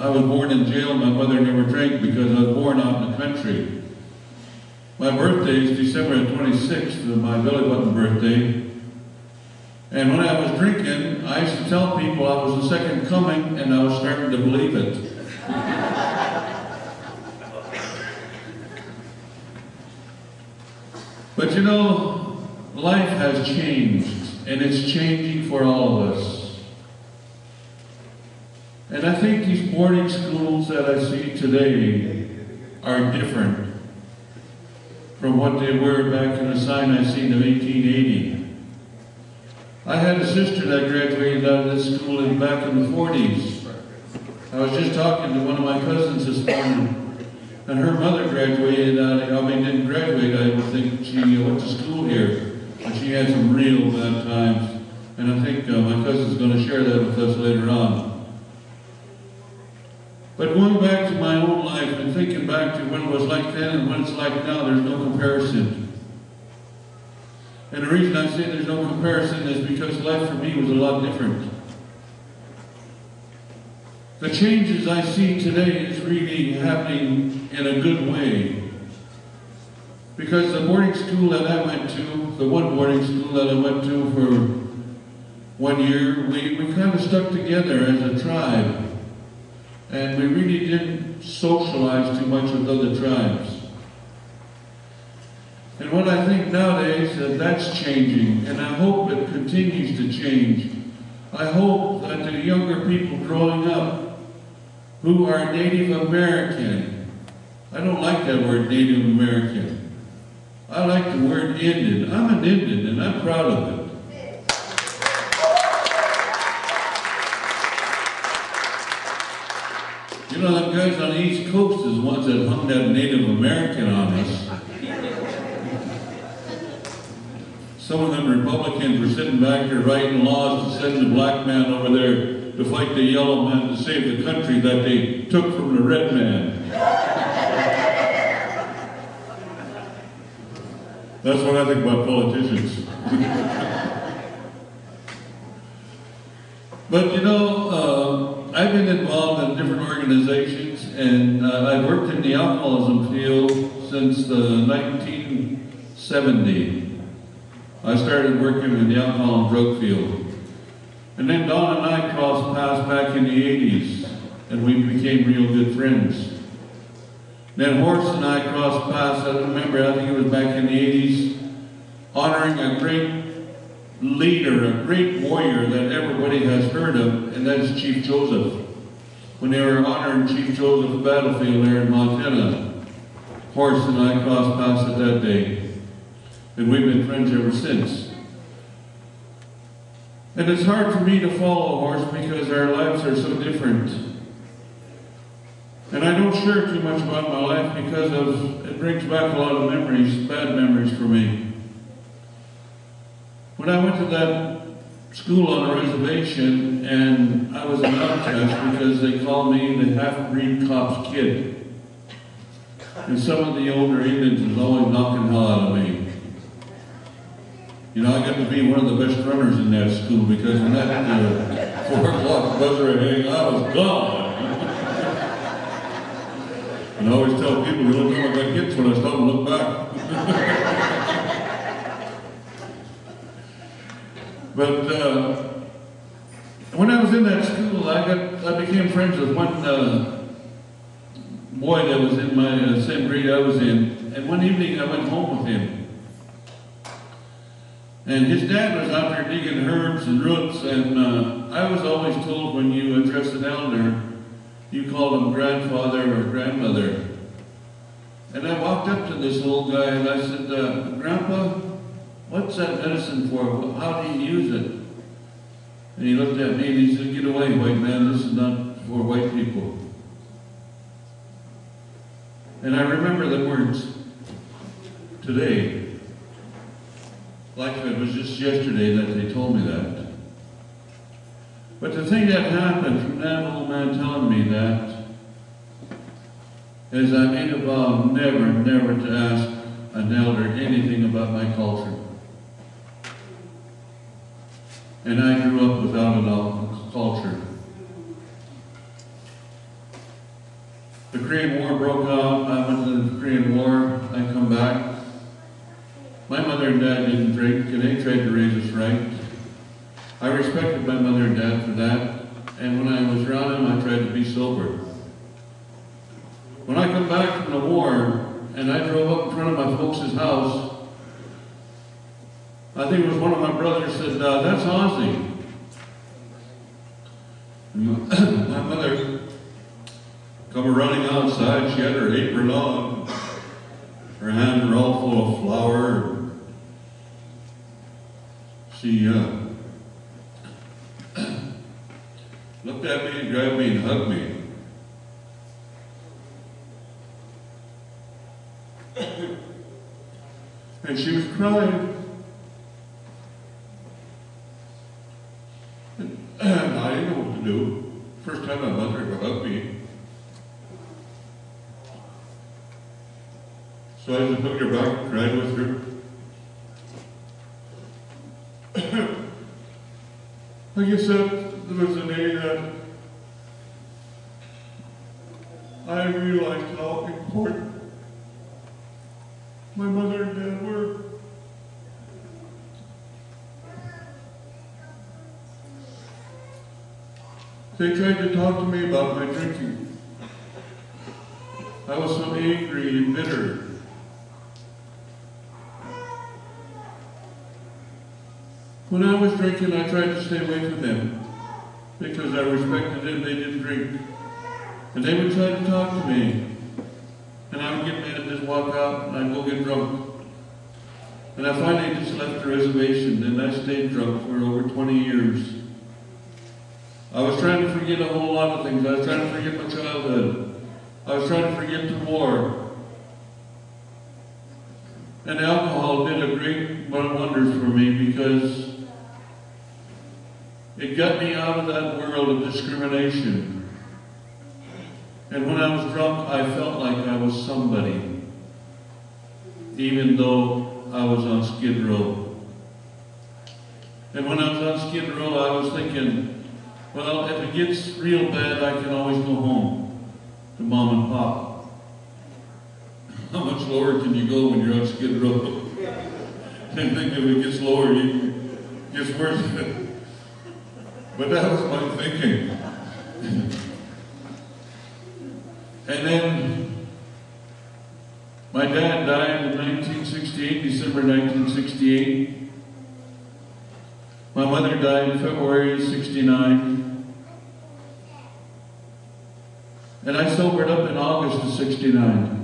I was born in jail. My mother never drank because I was born out in the country. My birthday is December 26th, my belly button birthday. And when I was drinking, I used to tell people I was the second coming, and I was starting to believe it. But you know, life has changed, and it's changing for all of us. And I think these boarding schools that I see today are different from what they were back in the sign I seen in 1880. I had a sister that graduated out of this school back in the 40s. I was just talking to one of my cousins this morning, and her mother graduated out of, didn't graduate, I would think she went to school here, and she had some real bad times. And I think my cousin's going to share that with us later on. But going back to my own life and thinking back to when it was like then and when it's like now, there's no comparison. And the reason I say there's no comparison is because life for me was a lot different. The changes I see today is really happening in a good way. Because the boarding school that I went to, the one boarding school that I went to for 1 year, we kind of stuck together as a tribe. And we really didn't socialize too much with other tribes. And what I think nowadays that's changing, and I hope it continues to change. I hope that the younger people growing up who are Native American, I don't like that word Native American. I like the word Indian. I'm an Indian and I'm proud of it. You know, the guys on the East Coast is the ones that hung that Native American on us. Some of them Republicans were sitting back there writing laws to send the black man over there to fight the yellow man to save the country that they took from the red man. That's what I think about politicians. But you know, I've been involved in different organizations, and I've worked in the alcoholism field since 1970. I started working in the alcohol and drug field. And then Don and I crossed paths back in the 80s, and we became real good friends. Then Horst and I crossed paths, I remember, I think it was back in the 80s, honoring a great leader, a great warrior that everybody has heard of, and that is Chief Joseph. When they were honoring Chief Joseph's battlefield there in Montana, Horst and I crossed paths at that day. And we've been friends ever since. And it's hard for me to follow Horst because our lives are so different. And I don't share too much about my life because it brings back a lot of memories, bad memories for me. When I went to that school on a reservation, and I was an outcast because they called me the half-breed cop's kid. And some of the older Indians was always knocking hell out of me. You know, I got to be one of the best runners in that school because when that 4 o'clock buzzer rang, I was gone. And I always tell people, you don't know what that gets when I stop and look back. But when I was in that school, I became friends with one boy that was in my same grade I was in. And one evening I went home with him. And his dad was out there digging herbs and roots, and I was always told when you address an elder, you call him grandfather or grandmother. And I walked up to this old guy and I said, Grandpa, what's that medicine for? How do you use it? And he looked at me and he said, get away, white man, this is not for white people. And I remember the words today. Like it was just yesterday that they told me that. But the thing that happened from that old man telling me that is I made a vow never to ask an elder anything about my culture. And I grew up without a culture. The Korean War broke out. I went to the Korean War. I come back. My mother and dad didn't drink, and they tried to raise us right. I respected my mother and dad for that, and when I was around them, I tried to be sober. When I come back from the war, and I drove up in front of my folks' house, I think it was one of my brothers said, "That's Ozzy." My mother come running outside. She had her apron on. Her hands were all full of flour. She looked at me and grabbed me and hugged me. And she was crying. And I didn't know what to do. First time my mother ever hugged me. So I just hugged her back and cried with her. Like I said, there was a day that I realized how important my mother and dad were. They tried to talk to me about my drinking. I was so angry and bitter. When I was drinking, I tried to stay away from them because I respected them. They didn't drink. And they would try to talk to me. And I would get mad and just walk out and I'd go get drunk. And I finally just left the reservation and I stayed drunk for over 20 years. I was trying to forget a whole lot of things. I was trying to forget my childhood. I was trying to forget the war. And alcohol did a great wonders for me because it got me out of that world of discrimination. And when I was drunk, I felt like I was somebody, even though I was on Skid Row. And when I was on Skid Row, I was thinking, well, if it gets real bad, I can always go home to Mom and Pop. How much lower can you go when you're on Skid Row? And think if it gets lower, it gets worse. But that was my thinking. And then my dad died in 1968, December 1968. My mother died in February of 69. And I sobered up in August of 69.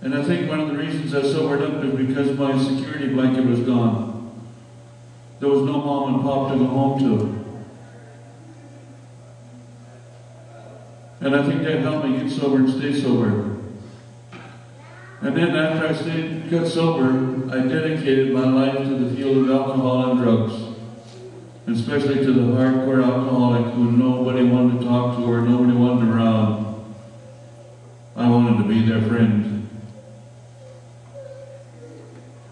And I think one of the reasons I sobered up is because my security blanket was gone. There was no Mom and Pop to go home to. And I think that helped me get sober and stay sober. And then after I got sober, I dedicated my life to the field of alcohol and drugs. And especially to the hardcore alcoholic who nobody wanted to talk to or nobody wanted around. I wanted to be their friend.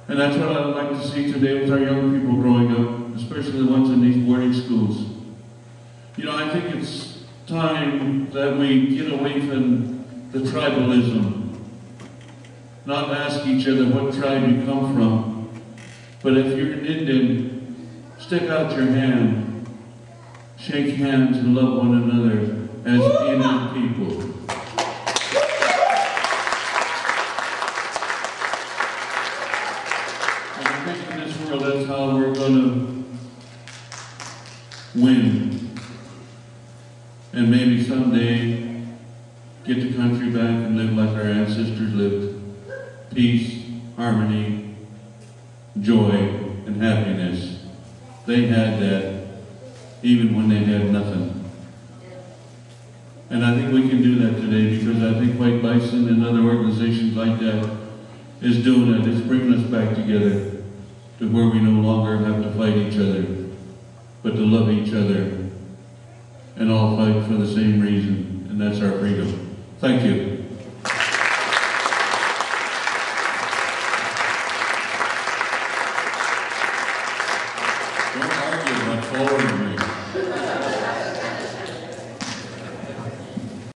And that's what I'd like to see today with our young people growing up, especially the ones in these boarding schools. You know, I think it's time that we get away from the tribalism. Not ask each other what tribe you come from, but if you're an Indian, stick out your hand, shake hands and love one another as Indian people. That's how we're going to win. And maybe someday get the country back and live like our ancestors lived. Peace, harmony, joy, and happiness. They had that even when they had nothing. And I think we can do that today because I think White Bison and other organizations like that is doing it. It's bringing us back together to where we no longer have to fight each other, but to love each other and all fight for the same reason, and that's our freedom. Thank you.